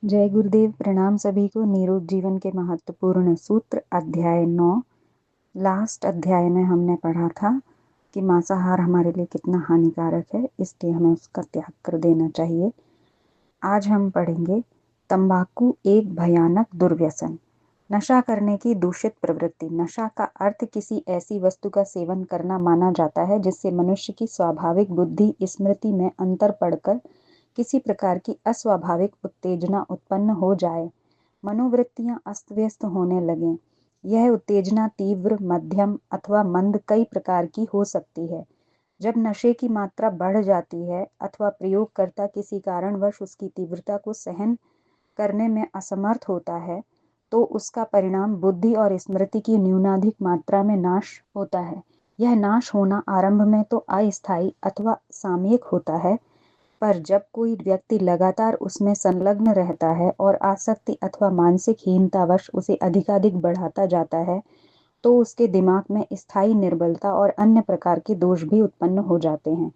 जय गुरुदेव। प्रणाम सभी को। निरोग जीवन के महत्वपूर्ण सूत्र अध्याय 9। लास्ट अध्याय में हमने पढ़ा था कि मांसाहार हमारे लिए कितना हानिकारक है, इसलिए हमें उसका त्याग कर देना चाहिए। आज हम पढ़ेंगे तंबाकू एक भयानक दुर्व्यसन। नशा करने की दूषित प्रवृत्ति। नशा का अर्थ किसी ऐसी वस्तु का सेवन करना माना जाता है जिससे मनुष्य की स्वाभाविक बुद्धि स्मृति में अंतर पड़कर किसी प्रकार की अस्वाभाविक उत्तेजना उत्पन्न हो जाए, मनोवृत्तियां अस्त व्यस्त होने लगें। यह उत्तेजना तीव्र, मध्यम अथवा मंद कई प्रकार की हो सकती है। जब नशे की मात्रा बढ़ जाती है अथवा प्रयोगकर्ता किसी कारणवश उसकी तीव्रता को सहन करने में असमर्थ होता है, तो उसका परिणाम बुद्धि और स्मृति की न्यूनाधिक मात्रा में नाश होता है। यह नाश होना आरंभ में तो अस्थायी अथवा सामयिक होता है, पर जब कोई व्यक्ति लगातार उसमें संलग्न रहता है और आसक्ति अथवा मानसिक हीनतावश उसे अधिकाधिक बढ़ाता जाता है, तो उसके दिमाग में स्थायी निर्बलता और अन्य प्रकार के दोष भी उत्पन्न हो जाते हैं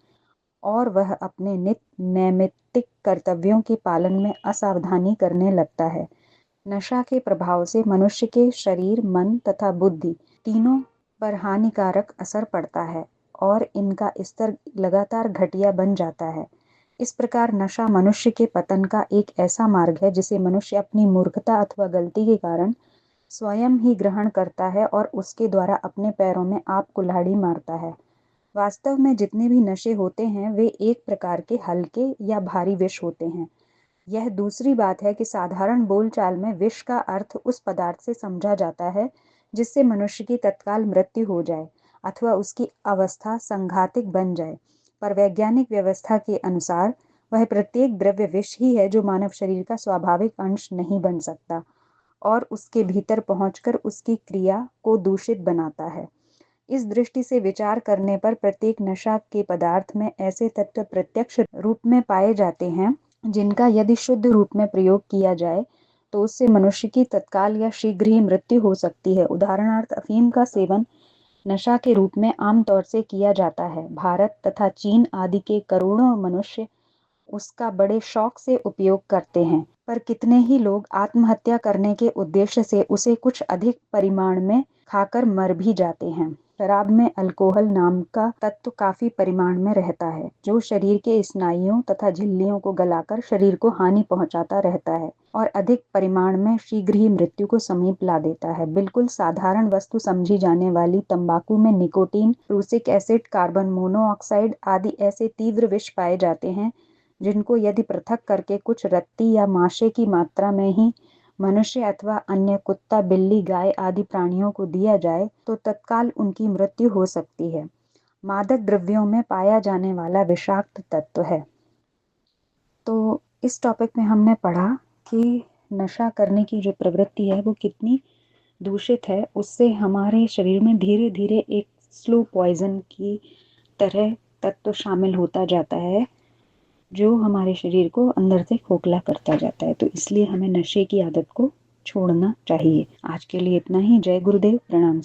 और वह अपने नित्य नैमित्तिक कर्तव्यों के पालन में असावधानी करने लगता है। नशा के प्रभाव से मनुष्य के शरीर, मन तथा बुद्धि तीनों पर हानिकारक असर पड़ता है और इनका स्तर लगातार घटिया बन जाता है। इस प्रकार नशा मनुष्य के पतन का एक ऐसा मार्ग है जिसे मनुष्य अपनी मूर्खता अथवा गलती के कारण स्वयं ही ग्रहण करता है और उसके द्वारा अपने पैरों में आप कुल्हाड़ी मारता है। वास्तव में जितने भी नशे होते हैं वे एक प्रकार के हल्के या भारी विष होते हैं। यह दूसरी बात है कि साधारण बोलचाल में विष का अर्थ उस पदार्थ से समझा जाता है जिससे मनुष्य की तत्काल मृत्यु हो जाए अथवा उसकी अवस्था संघातिक बन जाए, पर वैज्ञानिक व्यवस्था के अनुसार वह प्रत्येक द्रव्य विष ही है जो मानव शरीर का स्वाभाविक अंश नहीं बन सकता और उसके भीतर पहुंचकर उसकी क्रिया को दूषित बनाता है। इस दृष्टि से विचार करने पर प्रत्येक नशा के पदार्थ में ऐसे तत्व प्रत्यक्ष रूप में पाए जाते हैं जिनका यदि शुद्ध रूप में प्रयोग किया जाए तो उससे मनुष्य की तत्काल या शीघ्र ही मृत्यु हो सकती है। उदाहरणार्थ, अफीम का सेवन नशा के रूप में आमतौर से किया जाता है। भारत तथा चीन आदि के करोड़ों मनुष्य उसका बड़े शौक से उपयोग करते हैं, पर कितने ही लोग आत्महत्या करने के उद्देश्य से उसे कुछ अधिक परिमाण में खाकर मर भी जाते हैं। शराब में अल्कोहल नाम का तत्व काफी परिमाण में रहता है, जो शरीर के स्नायुओं तथा झिल्लियों को गलाकर शरीर को हानि पहुंचाता रहता है और अधिक परिमाण में शीघ्र ही मृत्यु को समीप ला देता है। बिल्कुल साधारण वस्तु समझी जाने वाली तंबाकू में nicotine, prussic acid, carbon monoxide आदि ऐसे तीव्र विष पाए जाते हैं जिनको यदि पृथक करके कुछ रत्ती या माशे की मात्रा में ही मनुष्य अथवा अन्य कुत्ता, बिल्ली, गाय आदि प्राणियों को दिया जाए तो तत्काल उनकी मृत्यु हो सकती है। मादक द्रव्यों में पाया जाने वाला विषाक्त तत्व है। तो इस टॉपिक में हमने पढ़ा कि नशा करने की जो प्रवृत्ति है वो कितनी दूषित है। उससे हमारे शरीर में धीरे धीरे एक स्लो पॉइजन की तरह तत्व शामिल होता जाता है जो हमारे शरीर को अंदर से खोखला करता जाता है। तो इसलिए हमें नशे की आदत को छोड़ना चाहिए। आज के लिए इतना ही। जय गुरुदेव। प्रणाम।